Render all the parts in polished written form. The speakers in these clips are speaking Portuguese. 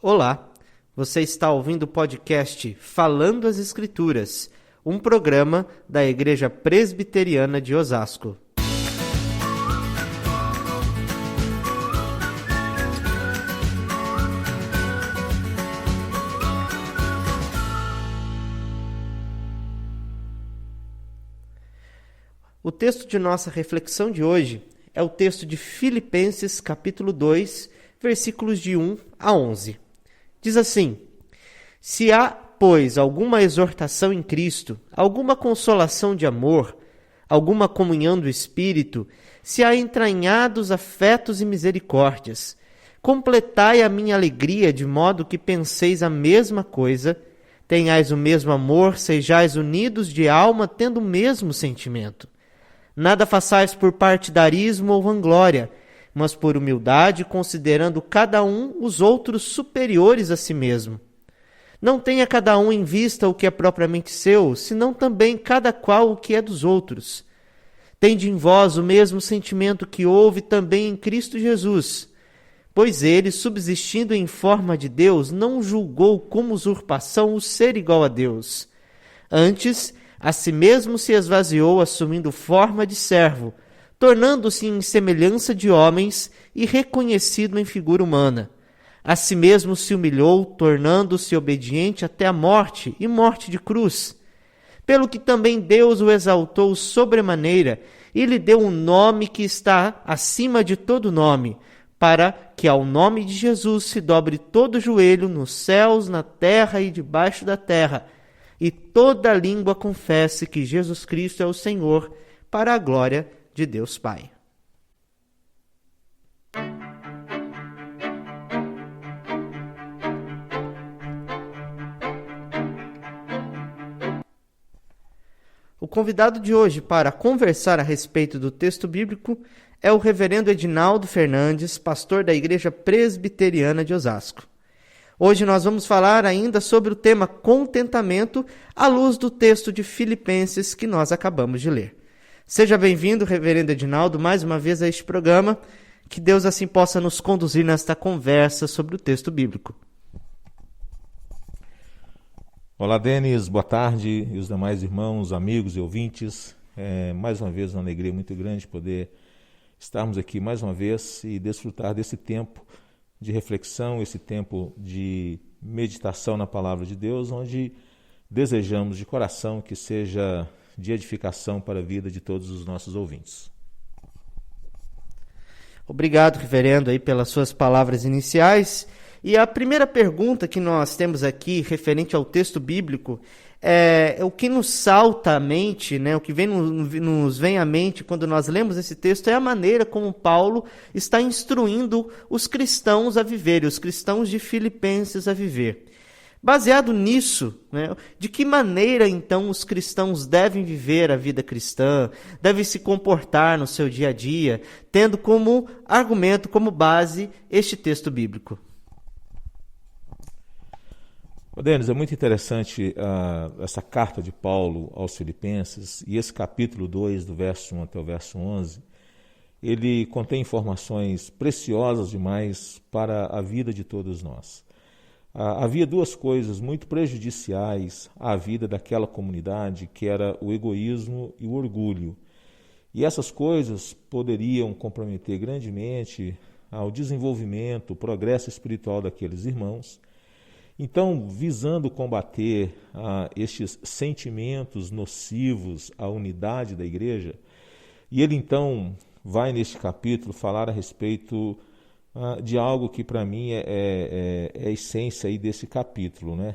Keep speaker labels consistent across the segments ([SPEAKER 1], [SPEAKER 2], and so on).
[SPEAKER 1] Olá, você está ouvindo o podcast Falando as Escrituras, um programa da Igreja Presbiteriana de Osasco. O texto de nossa reflexão de hoje é o texto de Filipenses, capítulo 2, versículos de 1 a 11. Diz assim: Se há, pois, alguma exortação em Cristo, alguma consolação de amor, alguma comunhão do Espírito, se há entranhados afetos e misericórdias, completai a minha alegria de modo que penseis a mesma coisa, tenhais o mesmo amor, sejais unidos de alma, tendo o mesmo sentimento. Nada façais por partidarismo ou vanglória, mas por humildade, considerando cada um os outros superiores a si mesmo. Não tenha cada um em vista o que é propriamente seu, senão também cada qual o que é dos outros. Tende em vós o mesmo sentimento que houve também em Cristo Jesus, pois ele, subsistindo em forma de Deus, não julgou como usurpação o ser igual a Deus. Antes, a si mesmo se esvaziou, assumindo forma de servo, tornando-se em semelhança de homens e reconhecido em figura humana. A si mesmo se humilhou, tornando-se obediente até a morte e morte de cruz. Pelo que também Deus o exaltou sobremaneira e lhe deu um nome que está acima de todo nome, para que ao nome de Jesus se dobre todo joelho nos céus, na terra e debaixo da terra, e toda língua confesse que Jesus Cristo é o Senhor, para a glória de Deus Pai. O convidado de hoje para conversar a respeito do texto bíblico é o reverendo Edinaldo Fernandes, pastor da Igreja Presbiteriana de Osasco. Hoje nós vamos falar ainda sobre o tema contentamento à luz do texto de Filipenses que nós acabamos de ler. Seja bem-vindo, reverendo Edinaldo, mais uma vez a este programa. Que Deus assim possa nos conduzir nesta conversa sobre o texto bíblico.
[SPEAKER 2] Olá, Denis, boa tarde, e os demais irmãos, amigos e ouvintes. Mais uma vez uma alegria muito grande poder estarmos aqui mais uma vez e desfrutar desse tempo de reflexão, esse tempo de meditação na palavra de Deus, onde desejamos de coração que seja de edificação para a vida de todos os nossos ouvintes.
[SPEAKER 1] Obrigado, reverendo, aí pelas suas palavras iniciais. E a primeira pergunta que nós temos aqui, referente ao texto bíblico, é o que nos salta à mente, né? O que nos vem à mente quando nós lemos esse texto é a maneira como Paulo está instruindo os cristãos a viver, os cristãos de Filipenses a viver. Baseado nisso, né, de que maneira, então, os cristãos devem viver a vida cristã, devem se comportar no seu dia a dia, tendo como argumento, como base, este texto bíblico?
[SPEAKER 2] Denis, é muito interessante essa carta de Paulo aos Filipenses, e esse capítulo 2, do verso 1 até o verso 11, ele contém informações preciosas demais para a vida de todos nós. Havia duas coisas muito prejudiciais à vida daquela comunidade, que era o egoísmo e o orgulho. E essas coisas poderiam comprometer grandemente o desenvolvimento, o progresso espiritual daqueles irmãos. Então, visando combater estes sentimentos nocivos à unidade da igreja, e ele então vai neste capítulo falar a respeito de algo que para mim é a essência aí desse capítulo, né?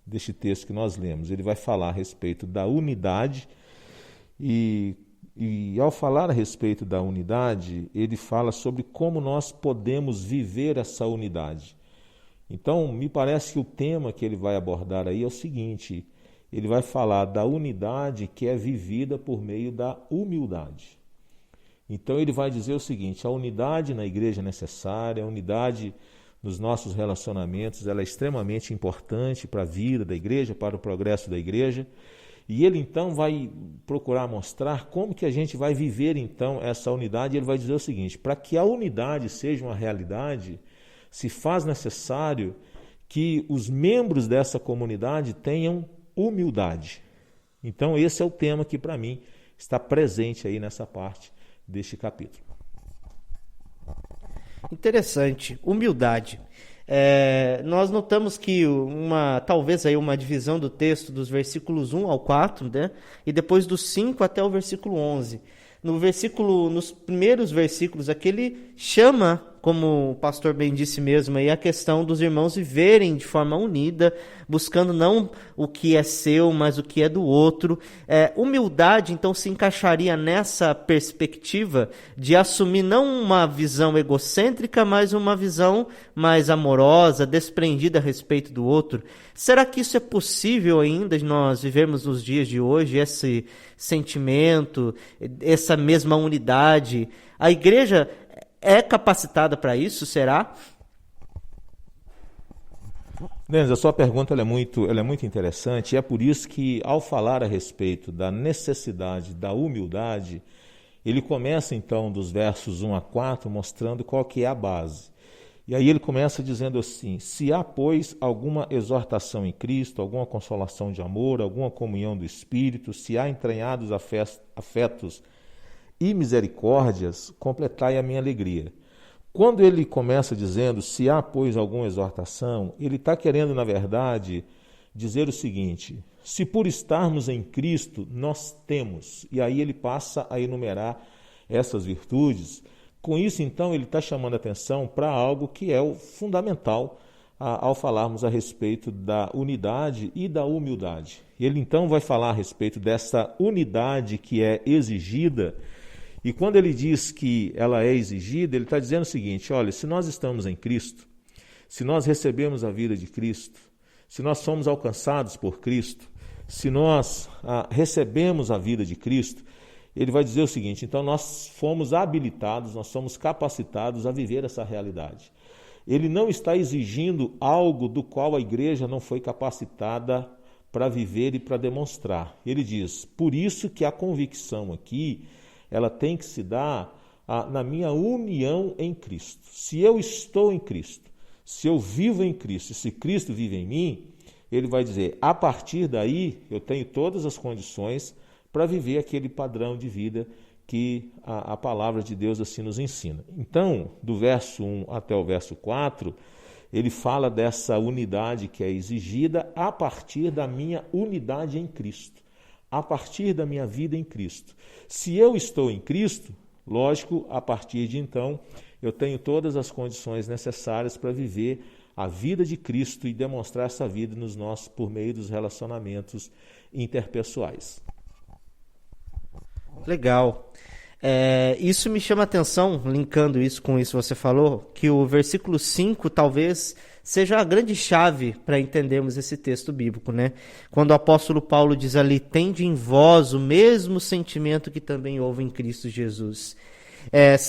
[SPEAKER 2] Deste texto que nós lemos. Ele vai falar a respeito da unidade e ao falar a respeito da unidade, ele fala sobre como nós podemos viver essa unidade. Então, me parece que o tema que ele vai abordar aí é o seguinte: ele vai falar da unidade que é vivida por meio da humildade. Então ele vai dizer o seguinte: a unidade na igreja é necessária, a unidade nos nossos relacionamentos, ela é extremamente importante para a vida da igreja, para o progresso da igreja. E ele então vai procurar mostrar como que a gente vai viver então essa unidade. Ele vai dizer o seguinte: para que a unidade seja uma realidade, se faz necessário que os membros dessa comunidade tenham humildade. Então, esse é o tema que, para mim, está presente aí nessa parte deste capítulo.
[SPEAKER 1] Interessante. Humildade. Nós notamos que talvez aí uma divisão do texto dos versículos 1 ao 4, né? E depois do 5 até o versículo 11. Nos primeiros versículos aqui, ele chama, como o pastor bem disse mesmo, aí, a questão dos irmãos viverem de forma unida, buscando não o que é seu, mas o que é do outro. Humildade, então, se encaixaria nessa perspectiva de assumir não uma visão egocêntrica, mas uma visão mais amorosa, desprendida a respeito do outro. Será que isso é possível ainda de nós vivermos nos dias de hoje, esse sentimento, essa mesma unidade? A igreja é capacitada para isso, será?
[SPEAKER 2] Denis, a sua pergunta ela é muito interessante, e é por isso que, ao falar a respeito da necessidade da humildade, ele começa então dos versos 1 a 4 mostrando qual que é a base. E aí ele começa dizendo assim: se há, pois, alguma exortação em Cristo, alguma consolação de amor, alguma comunhão do Espírito, se há entranhados afetos e misericórdias, completai a minha alegria. Quando ele começa dizendo, se há, pois, alguma exortação, ele está querendo, na verdade, dizer o seguinte: se por estarmos em Cristo, nós temos. E aí ele passa a enumerar essas virtudes. Com isso, então, ele está chamando a atenção para algo que é o fundamental ao falarmos a respeito da unidade e da humildade. Ele, então, vai falar a respeito dessa unidade que é exigida. E quando ele diz que ela é exigida, ele está dizendo o seguinte: olha, se nós estamos em Cristo, se nós recebemos a vida de Cristo, se nós somos alcançados por Cristo, se nós recebemos a vida de Cristo, ele vai dizer o seguinte: então nós fomos habilitados, nós somos capacitados a viver essa realidade. Ele não está exigindo algo do qual a igreja não foi capacitada para viver e para demonstrar. Ele diz, por isso que a convicção aqui, ela tem que se dar na minha união em Cristo. Se eu estou em Cristo, se eu vivo em Cristo, se Cristo vive em mim, ele vai dizer, a partir daí eu tenho todas as condições para viver aquele padrão de vida que a palavra de Deus assim nos ensina. Então, do verso 1 até o verso 4, ele fala dessa unidade que é exigida a partir da minha unidade em Cristo, a partir da minha vida em Cristo. Se eu estou em Cristo, lógico, a partir de então, eu tenho todas as condições necessárias para viver a vida de Cristo e demonstrar essa vida por meio dos relacionamentos interpessoais.
[SPEAKER 1] Legal. Isso me chama a atenção, linkando isso com isso que você falou, que o versículo 5 talvez seja a grande chave para entendermos esse texto bíblico, né? Quando o apóstolo Paulo diz ali, tende em vós o mesmo sentimento que também houve em Cristo Jesus.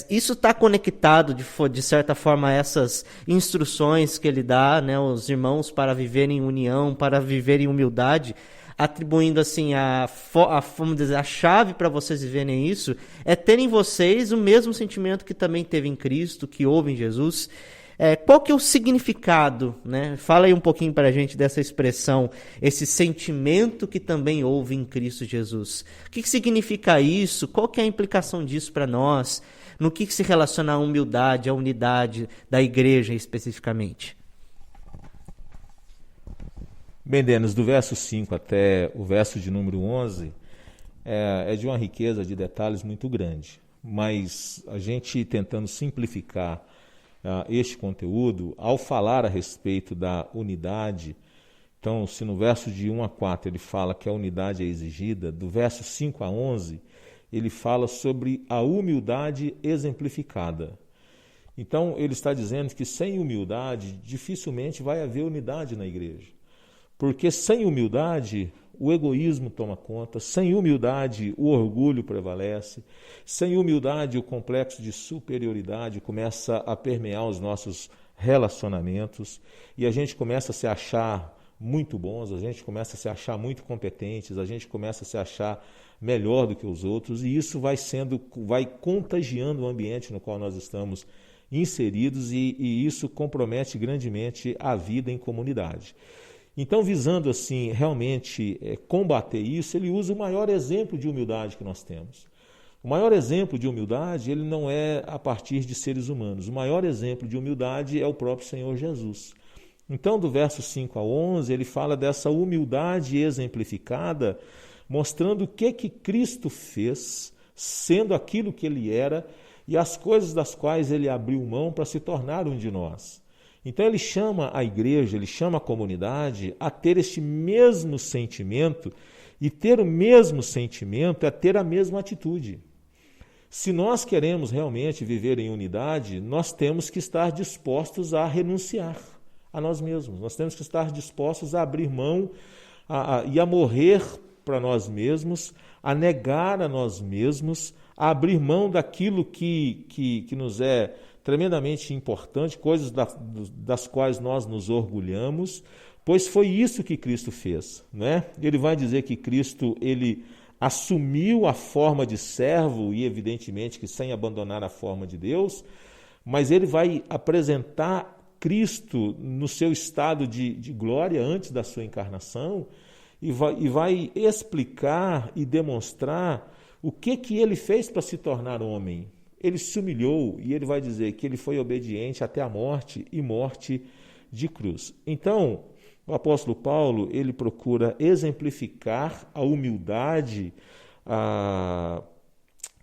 [SPEAKER 1] Isso está conectado, de certa forma, a essas instruções que ele dá, né, aos irmãos para viverem em união, para viverem em humildade, atribuindo assim vamos dizer, a chave para vocês viverem isso é terem vocês o mesmo sentimento que também teve em Cristo, que houve em Jesus. Qual que é o significado, né? Fala aí um pouquinho para a gente dessa expressão, esse sentimento que também houve em Cristo Jesus. O que significa isso? Qual que é a implicação disso para nós? No que se relaciona à humildade, à unidade da igreja especificamente?
[SPEAKER 2] Bem, Denis, do verso 5 até o verso de número 11, é de uma riqueza de detalhes muito grande. Mas a gente tentando simplificar este conteúdo, ao falar a respeito da unidade, então, se no verso de 1 a 4 ele fala que a unidade é exigida, do verso 5 a 11, ele fala sobre a humildade exemplificada. Então, ele está dizendo que sem humildade, dificilmente vai haver unidade na igreja. Porque sem humildade, o egoísmo toma conta, sem humildade, o orgulho prevalece, sem humildade, o complexo de superioridade começa a permear os nossos relacionamentos e a gente começa a se achar muito bons, a gente começa a se achar muito competentes, a gente começa a se achar melhor do que os outros e isso vai contagiando o ambiente no qual nós estamos inseridos e isso compromete grandemente a vida em comunidade. Então, visando assim realmente combater isso, ele usa o maior exemplo de humildade que nós temos. O maior exemplo de humildade, ele não é a partir de seres humanos. O maior exemplo de humildade é o próprio Senhor Jesus. Então, do verso 5 a 11, ele fala dessa humildade exemplificada, mostrando o que Cristo fez, sendo aquilo que ele era, e as coisas das quais ele abriu mão para se tornar um de nós. Então ele chama a igreja, ele chama a comunidade a ter este mesmo sentimento, e ter o mesmo sentimento é ter a mesma atitude. Se nós queremos realmente viver em unidade, nós temos que estar dispostos a renunciar a nós mesmos. Nós temos que estar dispostos a abrir mão e a morrer para nós mesmos, a negar a nós mesmos, a abrir mão daquilo que nos é tremendamente importante, coisas das quais nós nos orgulhamos, pois foi isso que Cristo fez, né? Ele vai dizer que Cristo, ele assumiu a forma de servo, e evidentemente que sem abandonar a forma de Deus, mas ele vai apresentar Cristo no seu estado de glória antes da sua encarnação, e vai explicar e demonstrar o que ele fez para se tornar homem. Ele se humilhou, e ele vai dizer que ele foi obediente até a morte, e morte de cruz. Então, o apóstolo Paulo, ele procura exemplificar a humildade,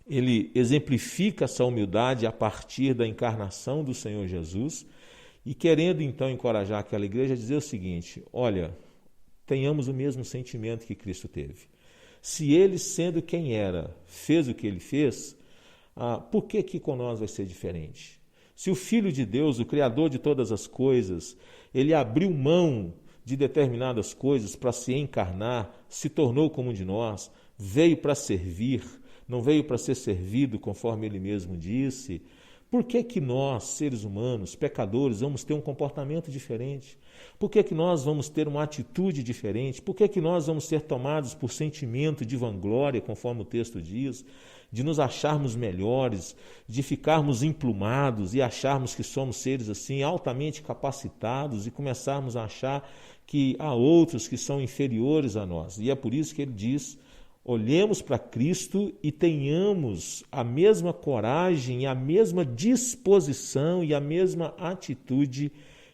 [SPEAKER 2] ele exemplifica essa humildade a partir da encarnação do Senhor Jesus, e querendo então encorajar aquela igreja a dizer o seguinte: olha, tenhamos o mesmo sentimento que Cristo teve. Se ele, sendo quem era, fez o que ele fez, por que com nós vai ser diferente? Se o Filho de Deus, o Criador de todas as coisas, ele abriu mão de determinadas coisas para se encarnar, se tornou como um de nós, veio para servir, não veio para ser servido, conforme ele mesmo disse, por que nós, seres humanos, pecadores, vamos ter um comportamento diferente? Por que nós vamos ter uma atitude diferente? Por que nós vamos ser tomados por sentimento de vanglória, conforme o texto diz, de nos acharmos melhores, de ficarmos emplumados e acharmos que somos seres assim altamente capacitados e começarmos a achar que há outros que são inferiores a nós? E é por isso que ele diz: olhemos para Cristo e tenhamos a mesma coragem, a mesma disposição e a mesma atitude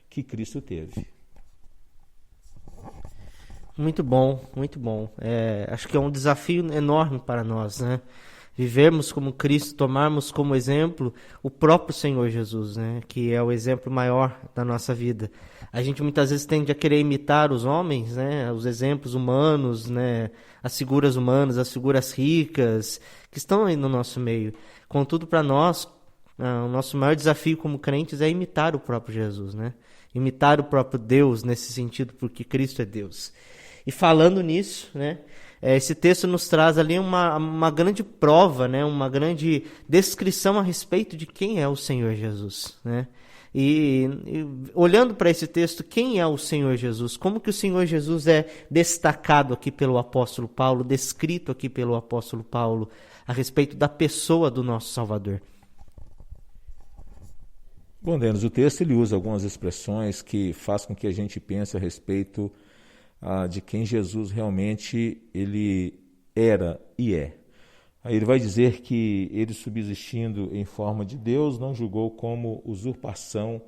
[SPEAKER 2] que Cristo teve.
[SPEAKER 1] Muito bom, muito bom. Acho que é um desafio enorme para nós, né? Vivermos como Cristo, tomarmos como exemplo o próprio Senhor Jesus, né? Que é o exemplo maior da nossa vida. A gente muitas vezes tende a querer imitar os homens, né? Os exemplos humanos, né? As figuras humanas, as figuras ricas que estão aí no nosso meio. Contudo, para nós, o nosso maior desafio como crentes é imitar o próprio Jesus, né? Imitar o próprio Deus nesse sentido, porque Cristo é Deus. E falando nisso, né? Esse texto nos traz ali uma grande prova, né? Uma grande descrição a respeito de quem é o Senhor Jesus, né? E olhando para esse texto, quem é o Senhor Jesus? Como que o Senhor Jesus é destacado aqui pelo apóstolo Paulo, descrito aqui pelo apóstolo Paulo a respeito da pessoa do nosso Salvador?
[SPEAKER 2] Bom, Denis, o texto ele usa algumas expressões que faz com que a gente pense a respeito de quem Jesus realmente ele era e é. Aí ele vai dizer que ele, subsistindo em forma de Deus, não julgou como usurpação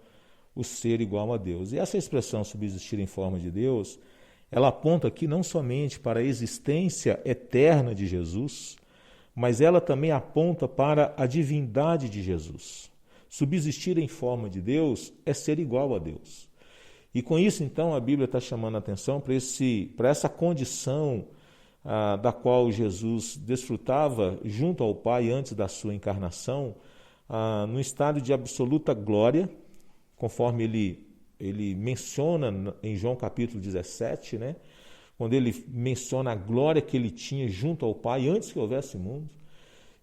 [SPEAKER 2] o ser igual a Deus. E essa expressão, subsistir em forma de Deus, ela aponta aqui não somente para a existência eterna de Jesus, mas ela também aponta para a divindade de Jesus. Subsistir em forma de Deus é ser igual a Deus. E com isso, então, a Bíblia está chamando a atenção para essa condição da qual Jesus desfrutava junto ao Pai antes da sua encarnação, no estado de absoluta glória, conforme ele menciona em João capítulo 17, né? Quando ele menciona a glória que ele tinha junto ao Pai antes que houvesse mundo.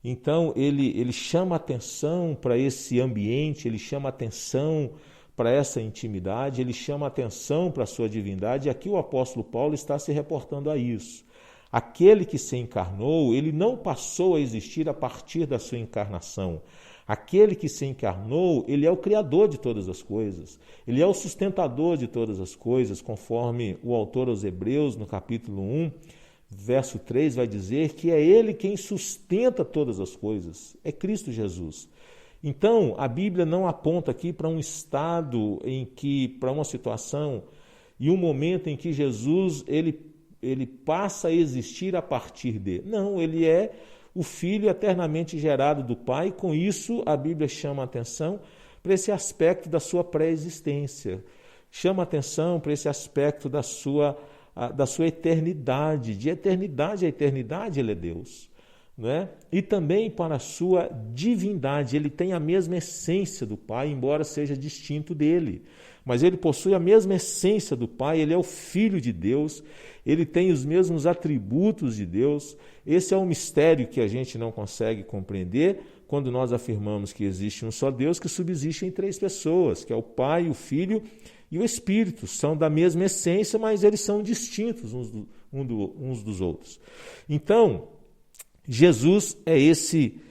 [SPEAKER 2] Então, ele chama atenção para esse ambiente, ele chama atenção para essa intimidade, ele chama atenção para a sua divindade, e aqui o apóstolo Paulo está se reportando a isso. Aquele que se encarnou, ele não passou a existir a partir da sua encarnação. Aquele que se encarnou, ele é o criador de todas as coisas. Ele é o sustentador de todas as coisas, conforme o autor aos Hebreus, no capítulo 1, verso 3, vai dizer que é ele quem sustenta todas as coisas. É Cristo Jesus. Então, a Bíblia não aponta aqui para um estado para uma situação e um momento em que Jesus ele passa a existir a partir de. Não, ele é o Filho eternamente gerado do Pai. Com isso, a Bíblia chama a atenção para esse aspecto da sua pré-existência. Chama a atenção para esse aspecto da sua eternidade. De eternidade a eternidade, ele é Deus. Né? E também para a sua divindade. Ele tem a mesma essência do Pai, embora seja distinto dele. Mas ele possui a mesma essência do Pai, ele é o Filho de Deus, ele tem os mesmos atributos de Deus. Esse é um mistério que a gente não consegue compreender quando nós afirmamos que existe um só Deus que subsiste em três pessoas, que é o Pai, o Filho e o Espírito. São da mesma essência, mas eles são distintos uns dos outros. Então, Jesus é esse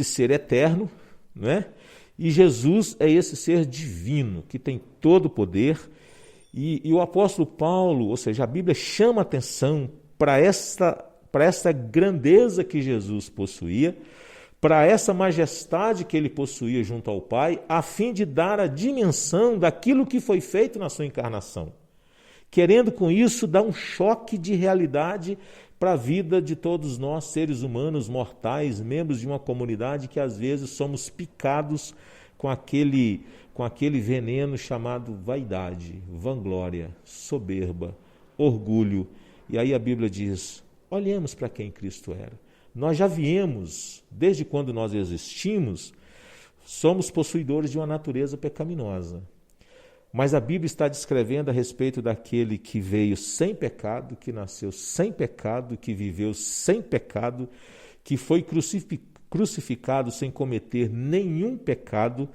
[SPEAKER 2] ser eterno, né? E Jesus é esse ser divino, que tem todo o poder. E o apóstolo Paulo, ou seja, a Bíblia chama atenção para essa grandeza que Jesus possuía, para essa majestade que ele possuía junto ao Pai, a fim de dar a dimensão daquilo que foi feito na sua encarnação. Querendo com isso dar um choque de realidade para a vida de todos nós, seres humanos, mortais, membros de uma comunidade que às vezes somos picados com aquele veneno chamado vaidade, vanglória, soberba, orgulho. E aí a Bíblia diz, olhemos para quem Cristo era. Nós já viemos, desde quando nós existimos, somos possuidores de uma natureza pecaminosa. Mas a Bíblia está descrevendo a respeito daquele que veio sem pecado, que nasceu sem pecado, que viveu sem pecado, que foi crucificado sem cometer nenhum pecado,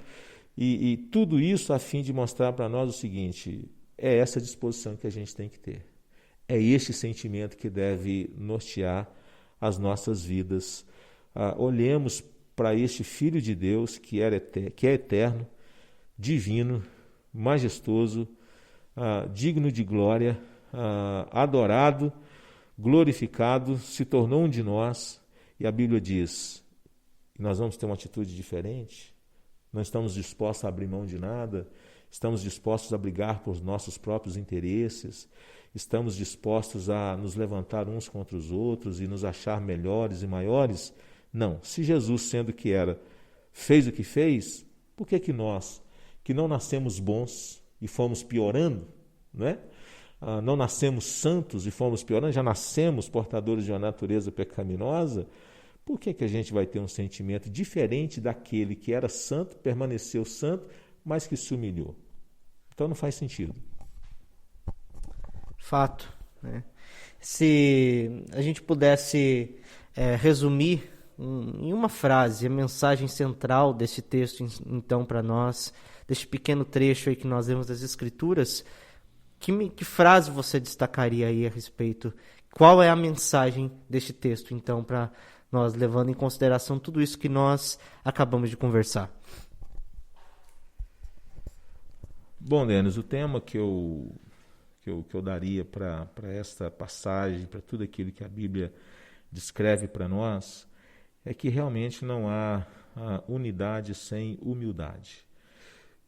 [SPEAKER 2] e tudo isso a fim de mostrar para nós o seguinte, é essa disposição que a gente tem que ter. É este sentimento que deve nortear as nossas vidas. Olhemos para este Filho de Deus que é eterno, divino, majestoso, digno de glória, adorado, glorificado, se tornou um de nós. E a Bíblia diz, nós vamos ter uma atitude diferente, não estamos dispostos a abrir mão de nada, estamos dispostos a brigar por nossos próprios interesses, estamos dispostos a nos levantar uns contra os outros e nos achar melhores e maiores. Não, se Jesus, sendo que era, fez o que fez, por que nós, que não nascemos bons e fomos piorando, né? Não nascemos santos e fomos piorando, já nascemos portadores de uma natureza pecaminosa, por que a gente vai ter um sentimento diferente daquele que era santo, permaneceu santo, mas que se humilhou? Então não faz sentido.
[SPEAKER 1] Fato, né? Se a gente pudesse resumir em uma frase a mensagem central desse texto, então, para nós, deste pequeno trecho aí que nós vemos das Escrituras, que frase você destacaria aí a respeito? Qual é a mensagem deste texto, então, para nós, levando em consideração tudo isso que nós acabamos de conversar?
[SPEAKER 2] Bom, Denis, o tema que eu daria para esta passagem, para tudo aquilo que a Bíblia descreve para nós, é que realmente não há unidade sem humildade.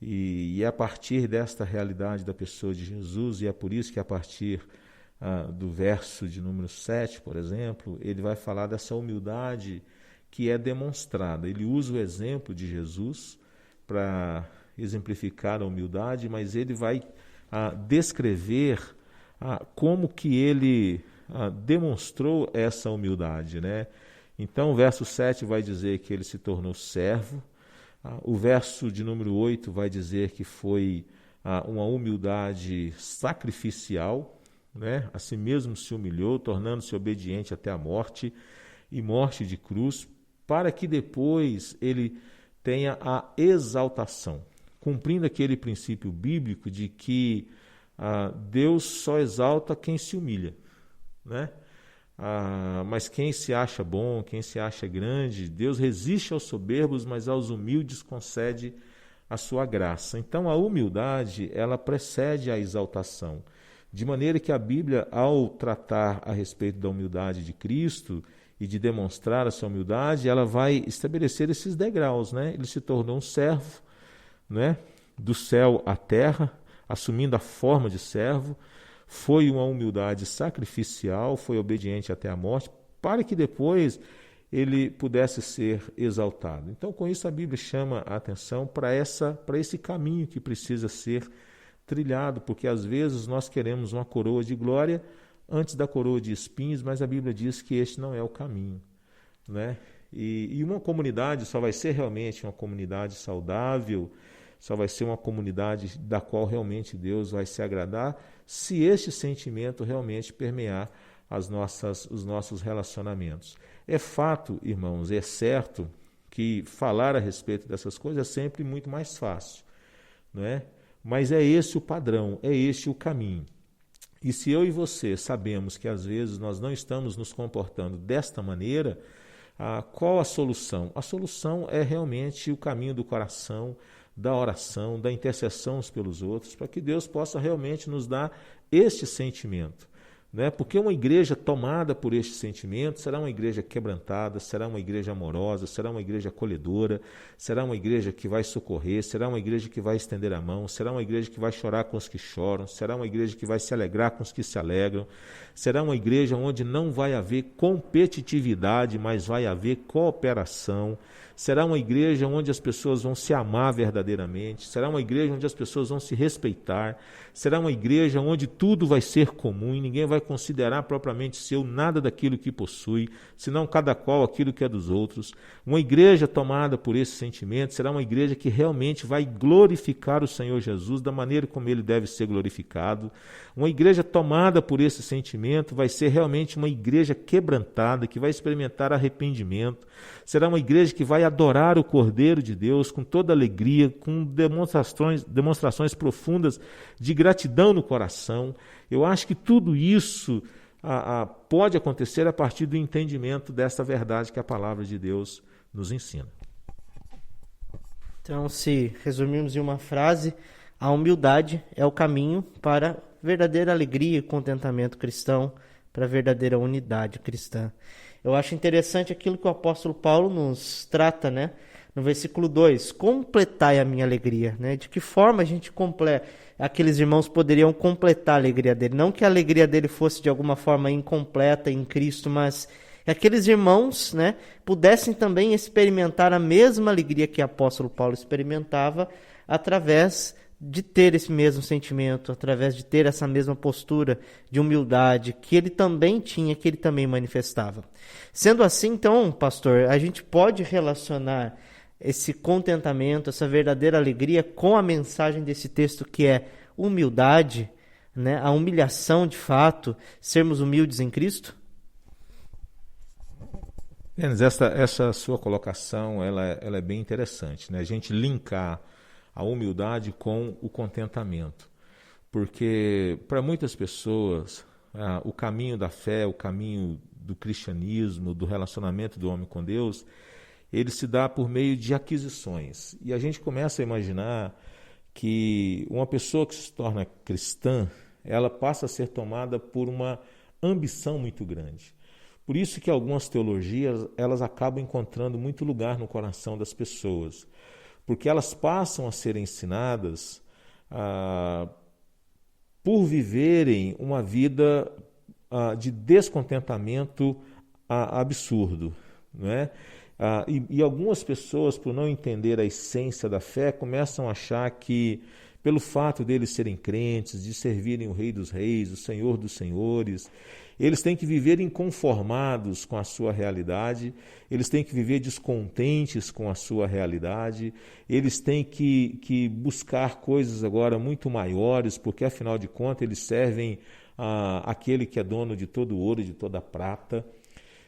[SPEAKER 2] E é a partir desta realidade da pessoa de Jesus, e é por isso que a partir do verso de número 7, por exemplo, ele vai falar dessa humildade que é demonstrada. Ele usa o exemplo de Jesus para exemplificar a humildade, mas ele vai descrever como que ele demonstrou essa humildade, né? Então o verso 7 vai dizer que ele se tornou servo, o verso de número 8 vai dizer que foi uma humildade sacrificial, né? A si mesmo se humilhou, tornando-se obediente até a morte, e morte de cruz, para que depois ele tenha a exaltação, cumprindo aquele princípio bíblico de que Deus só exalta quem se humilha, né? Mas quem se acha bom, quem se acha grande, Deus resiste aos soberbos, mas aos humildes concede a sua graça. Então a humildade, ela precede a exaltação. De maneira que a Bíblia, ao tratar a respeito da humildade de Cristo e de demonstrar a sua humildade, ela vai estabelecer esses degraus, né? Ele se tornou um servo, né? Do céu à terra, assumindo a forma de servo, foi uma humildade sacrificial, foi obediente até a morte, para que depois ele pudesse ser exaltado. Então, com isso, a Bíblia chama a atenção para esse caminho que precisa ser trilhado, porque às vezes nós queremos uma coroa de glória antes da coroa de espinhos, mas a Bíblia diz que este não é o caminho, né? E uma comunidade só vai ser realmente uma comunidade saudável, só vai ser uma comunidade da qual realmente Deus vai se agradar, se este sentimento realmente permear os nossos relacionamentos. É fato, irmãos, é certo que falar a respeito dessas coisas é sempre muito mais fácil, não é? Mas é esse o padrão, é este o caminho. E se eu e você sabemos que às vezes nós não estamos nos comportando desta maneira, qual a solução? A solução é realmente o caminho do coração, da oração, da intercessão uns pelos outros, para que Deus possa realmente nos dar este sentimento, né? Porque uma igreja tomada por este sentimento será uma igreja quebrantada, será uma igreja amorosa, será uma igreja acolhedora, será uma igreja que vai socorrer, será uma igreja que vai estender a mão, será uma igreja que vai chorar com os que choram, será uma igreja que vai se alegrar com os que se alegram, será uma igreja onde não vai haver competitividade, mas vai haver cooperação, será uma igreja onde as pessoas vão se amar verdadeiramente, será uma igreja onde as pessoas vão se respeitar, será uma igreja onde tudo vai ser comum e ninguém vai considerar propriamente seu nada daquilo que possui, senão cada qual aquilo que é dos outros. Uma igreja tomada por esse sentimento será uma igreja que realmente vai glorificar o Senhor Jesus da maneira como ele deve ser glorificado. Uma igreja tomada por esse sentimento vai ser realmente uma igreja quebrantada, que vai experimentar arrependimento. Será uma igreja que vai adorar o Cordeiro de Deus com toda alegria, com demonstrações profundas de gratidão no coração. Eu acho que tudo isso pode acontecer a partir do entendimento dessa verdade que a palavra de Deus nos ensina.
[SPEAKER 1] Então, se resumirmos em uma frase, a humildade é o caminho para a verdadeira alegria e contentamento cristão, para a verdadeira unidade cristã. Eu acho interessante aquilo que o apóstolo Paulo nos trata, né? No versículo 2, completai a minha alegria, né? De que forma a gente aqueles irmãos poderiam completar a alegria dele? Não que a alegria dele fosse de alguma forma incompleta em Cristo, mas que aqueles irmãos, né, pudessem também experimentar a mesma alegria que o apóstolo Paulo experimentava através de ter esse mesmo sentimento, através de ter essa mesma postura de humildade que ele também tinha, que ele também manifestava. Sendo assim, então, pastor, a gente pode relacionar esse contentamento, essa verdadeira alegria com a mensagem desse texto que é humildade, né? A humilhação de fato, sermos humildes em Cristo?
[SPEAKER 2] Essa sua colocação ela é bem interessante, né? A gente linkar a humildade com o contentamento, porque para muitas pessoas o caminho da fé, o caminho do cristianismo, do relacionamento do homem com Deus, ele se dá por meio de aquisições, e a gente começa a imaginar que uma pessoa que se torna cristã, ela passa a ser tomada por uma ambição muito grande. Por isso que algumas teologias elas acabam encontrando muito lugar no coração das pessoas, porque elas passam a ser ensinadas por viverem uma vida de descontentamento absurdo, não é? E algumas pessoas, por não entender a essência da fé, começam a achar que, pelo fato deles serem crentes, de servirem o Rei dos Reis, o Senhor dos Senhores, eles têm que viver inconformados com a sua realidade, eles têm que viver descontentes com a sua realidade, eles têm que buscar coisas agora muito maiores, porque afinal de contas eles servem aquele que é dono de todo o ouro e de toda a prata.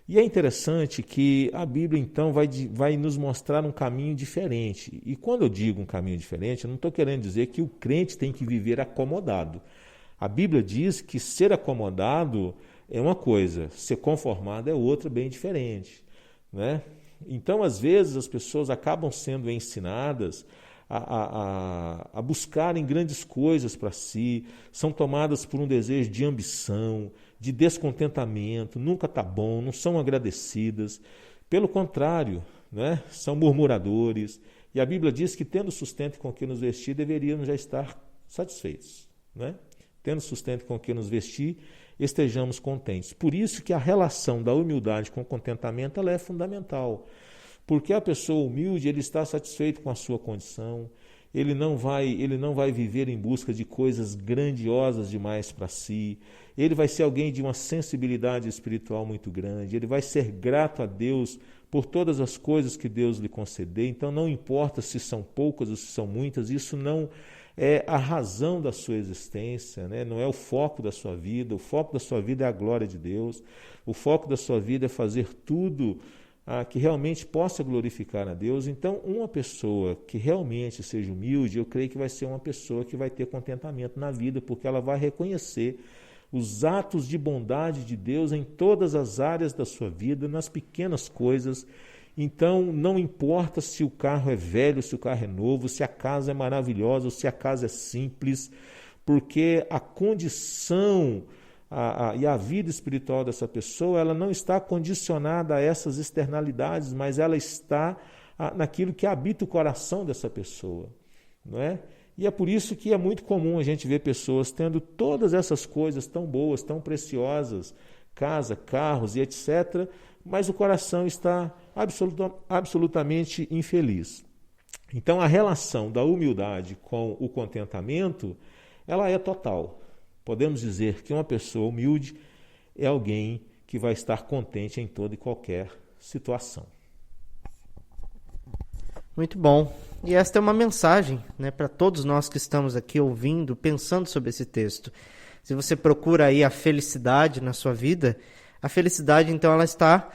[SPEAKER 2] E é interessante que a Bíblia então vai nos mostrar um caminho diferente. E quando eu digo um caminho diferente, eu não estou querendo dizer que o crente tem que viver acomodado. A Bíblia diz que ser acomodado é uma coisa, ser conformado é outra bem diferente, né? Então, às vezes, as pessoas acabam sendo ensinadas a buscarem grandes coisas para si, são tomadas por um desejo de ambição, de descontentamento, nunca está bom, não são agradecidas. Pelo contrário, né? São murmuradores. E a Bíblia diz que, tendo sustento com que nos vestir, deveríamos já estar satisfeitos, né? Tendo sustento com que nos vestir, estejamos contentes. Por isso que a relação da humildade com o contentamento ela é fundamental. Porque a pessoa humilde, ele está satisfeito com a sua condição, ele não vai viver em busca de coisas grandiosas demais para si, ele vai ser alguém de uma sensibilidade espiritual muito grande, ele vai ser grato a Deus por todas as coisas que Deus lhe conceder. Então não importa se são poucas ou se são muitas, isso não é a razão da sua existência, né? Não é o foco da sua vida. O foco da sua vida é a glória de Deus, o foco da sua vida é fazer tudo que realmente possa glorificar a Deus. Então, uma pessoa que realmente seja humilde, eu creio que vai ser uma pessoa que vai ter contentamento na vida, porque ela vai reconhecer os atos de bondade de Deus em todas as áreas da sua vida, nas pequenas coisas. Então, não importa se o carro é velho, se o carro é novo, se a casa é maravilhosa ou se a casa é simples, porque a condição e a vida espiritual dessa pessoa, ela não está condicionada a essas externalidades, mas ela está naquilo que habita o coração dessa pessoa, não é? E é por isso que é muito comum a gente ver pessoas tendo todas essas coisas tão boas, tão preciosas, casa, carros e etc., mas o coração está absolutamente infeliz. Então, a relação da humildade com o contentamento, ela é total. Podemos dizer que uma pessoa humilde é alguém que vai estar contente em toda e qualquer situação.
[SPEAKER 1] Muito bom. E esta é uma mensagem, né, para todos nós que estamos aqui ouvindo, pensando sobre esse texto. Se você procura aí a felicidade na sua vida, a felicidade, então, ela está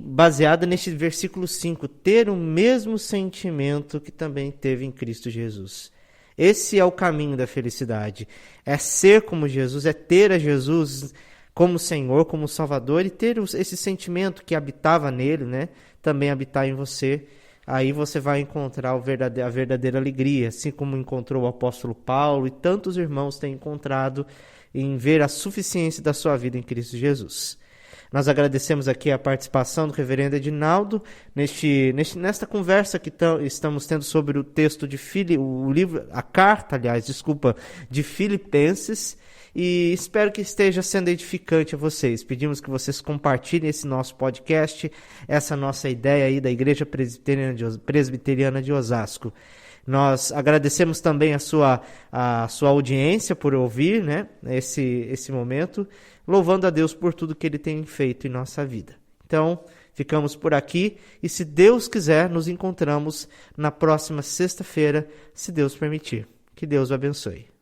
[SPEAKER 1] baseada neste versículo 5, ter o mesmo sentimento que também teve em Cristo Jesus. Esse é o caminho da felicidade. É ser como Jesus, é ter a Jesus como Senhor, como Salvador, e ter esse sentimento que habitava nele, né, também habitar em você. Aí você vai encontrar a verdadeira alegria, assim como encontrou o apóstolo Paulo e tantos irmãos têm encontrado em ver a suficiência da sua vida em Cristo Jesus. Nós agradecemos aqui a participação do reverendo Edinaldo nesta conversa que estamos tendo sobre o texto de a carta de Filipenses, e espero que esteja sendo edificante a vocês. Pedimos que vocês compartilhem esse nosso podcast, essa nossa ideia aí da Igreja Presbiteriana de Osasco. Nós agradecemos também a sua audiência por ouvir, né, esse momento, louvando a Deus por tudo que Ele tem feito em nossa vida. Então, ficamos por aqui e, se Deus quiser, nos encontramos na próxima sexta-feira, se Deus permitir. Que Deus o abençoe.